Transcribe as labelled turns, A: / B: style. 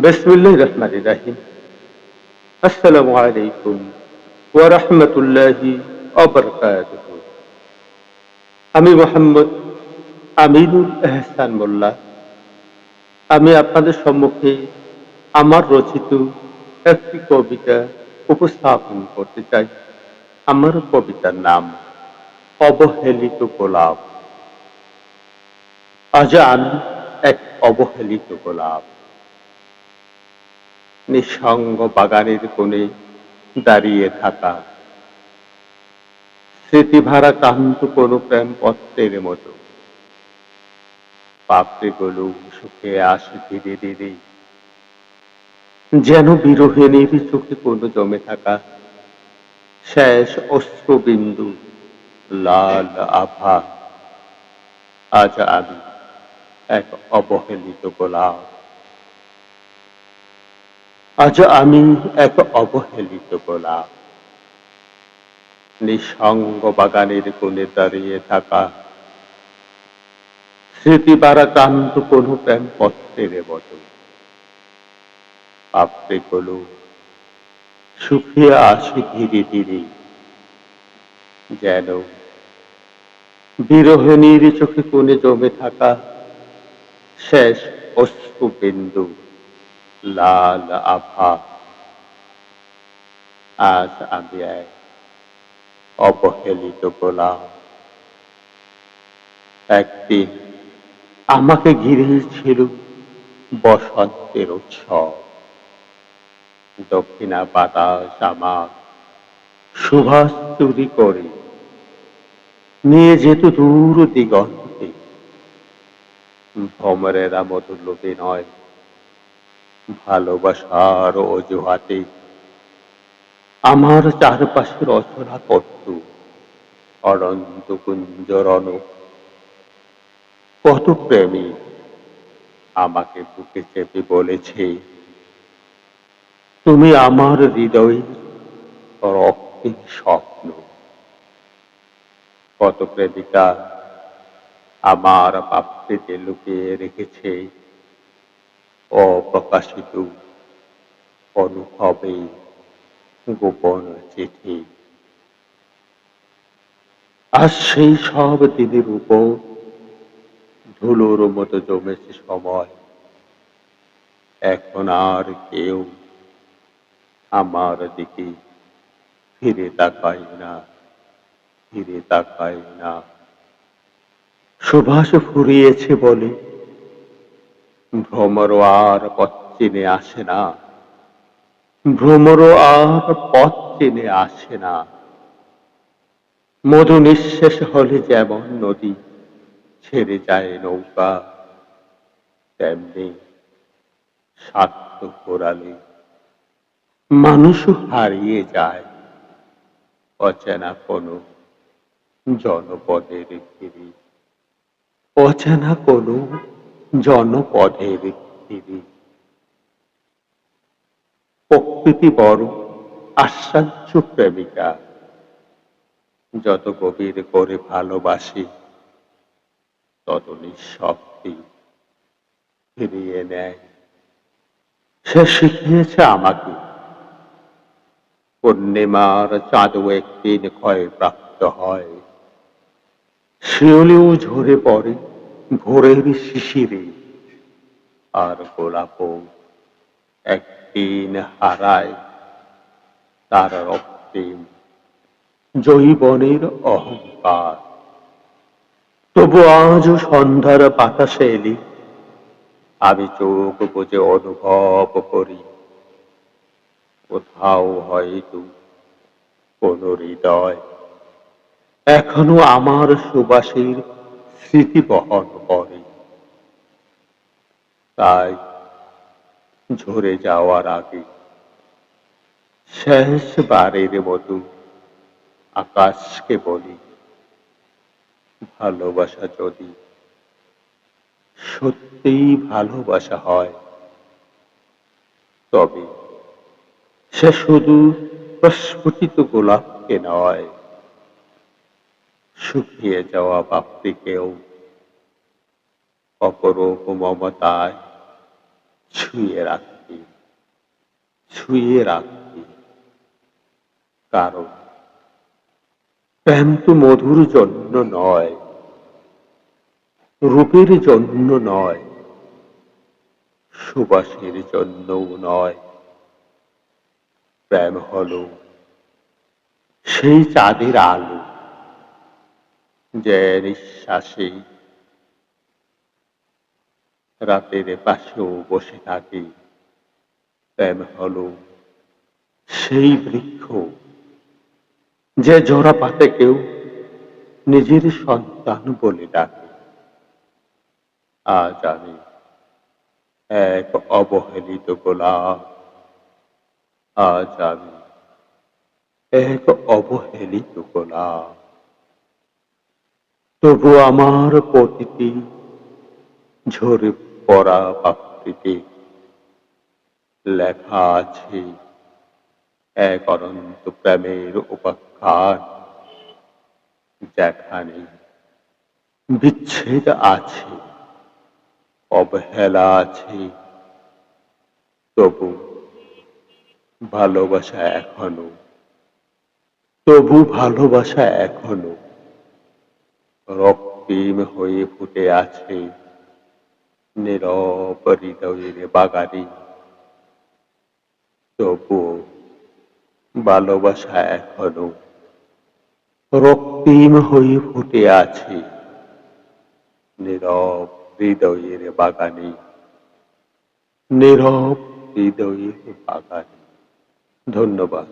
A: বিসমিল্লাহির রহমানির রহিম। আসসালামু আলাইকুম ওয়া রাহমাতুল্লাহি ওয়া বারাকাতুহু। আমি মোহাম্মদ আমিনুল এহসান মোল্লা। আমি আপনাদের সম্মুখে আমার রচিত একটি কবিতা উপস্থাপন করতে চাই। আমার কবিতার নাম অবহেলিত গোলাপ। আজ আমি এক অবহেলিত গোলাপ, নিঃসঙ্গ বাগানের কোণে দাঁড়িয়ে থাকা, স্মৃতিভরা ক্লান্ত কোনো প্রেমপত্রের মতো। পাপড়িগুলো শুকিয়ে আসে ধীরে ধীরে, যেন বিরোহিণীর চোখে কোনো জমে থাকা শেষ অশ্রুবিন্দু, লাল আভা। আজ আমি এক অবহেলিত গোলাপ। আজ আমি এক অবহেলিত গোলাপ, নিঃসঙ্গ বাগানের কোণে দাঁড়িয়ে থাকা, স্মৃতিভরা ক্লান্ত কোনো প্রেমপত্রের মতো। পাপড়িগুলো শুকিয়ে আসে ধীরে ধীরে, যেন বিরোহিণীর চোখে কোণে জমে থাকা শেষ অশ্রুবিন্দু, লাল আভা। আজ আমি এক অবহেলিত গোলাপ। একদিন আমাকে ঘিরে ছিল বসন্তের উৎসব। দক্ষিণা বাতাস আমার সুবাস চুরি করে নিয়ে যেত দূর দিগন্তে। ভ্রমরেরা মধুর লোভে নয়, ভালোবাসার অজুহাতে আমার চারপাশের রচনা করত অনন্ত কুঞ্জরণ। কত প্রেমী আমাকে বুকে চেপে বলেছে, তুমি আমার হৃদয়ের রক্তিম স্বপ্ন। কত প্রেমিকা আমার পাপড়িতে লুকিয়ে রেখেছে অপ্রকাশিত অনুভবে গোপন চিঠি। আজ সেই সব দিনের উপর ধুলোর মতো জমেছে সময়। এখন আর কেউ আমার দিকে ফিরে তাকায় না, ফিরে তাকায় না। সুবাস ফুরিয়েছে বলে ভ্রমরও আর পথ চিনে আসে না, ভ্রমরও আর পথ চিনে আসে না। মধু নিঃশেষ হলে যেমন নদী ছেড়ে যায় নৌকা, তেমনি স্বার্থ ঘোরালে মানুষও হারিয়ে যায় অচেনা কোনো জনপদের ভিড়ে, অচেনা কোনো জনপদের ভিড়ে। প্রকৃতি বড় আশ্চর্য প্রেমিকা, যত গভীর করে ভালোবাসি তত নিঃশব্দে ফিরিয়ে নেয়। সে শিখিয়েছে আমাকে পূর্ণিমার চাঁদও একদিন ক্ষয়প্রাপ্ত হয়, শিউলিও ঝরে পড়ে ভোরের শিশিরে, আর গোলাপও একদিন হারায় তার রক্তিম জৈবনের অহংকার। তবু আজও সন্ধ্যার বাতাসে এলে আমি চোখ বুজে অনুভব করি, কোথাও হয়তো কোন হৃদয় এখনো আমার সুবাসের স্মৃতি বহন করে। তাই ঝরে যাওয়ার আগে শেষবারের মতো আকাশকে বলি, ভালোবাসা যদি সত্যিই ভালোবাসা হয়, তবে সে শুধু প্রস্ফুটিত গোলাপকে নয়, শুকিয়ে যাওয়া পাপড়িকেও অপরূপ মমতায় ছুঁয়ে রাখতে, ছুঁয়ে রাখতে। কারণ প্রেম তো মধুর জন্য নয়, রূপের জন্য নয়, সুবাসের জন্যও নয়। প্রেম হলো সেই চাঁদের আলো, যে নিঃশ্বাসে রাতের পাশেও বসে থাকে। প্রেম হলো সেই বৃক্ষ, যে জোড়া পাতাকেও নিজের সন্তান বলে ডাকে। আজ আমি এক অবহেলিত গোলাপ, আজ আমি এক অবহেলিত গোলাপ। তবু আমার প্রতিটি ঝরে পড়া পাপড়িতে লেখা আছে এক অনন্ত প্রেমের উপাখ্যান, যেখানে বিচ্ছেদ আছে, অবহেলা আছে, তবু ভালোবাসা এখনো, তবু ভালোবাসা এখনো রক্তিম হয়ে ফুটে আছে নীরব হৃদয়ের বাগানে। তবু ভালোবাসা এখনো রক্তিম হয়ে ফুটে আছে নীরব হৃদয়ের বাগানে, নীরব হৃদয়ের বাগানে। ধন্যবাদ।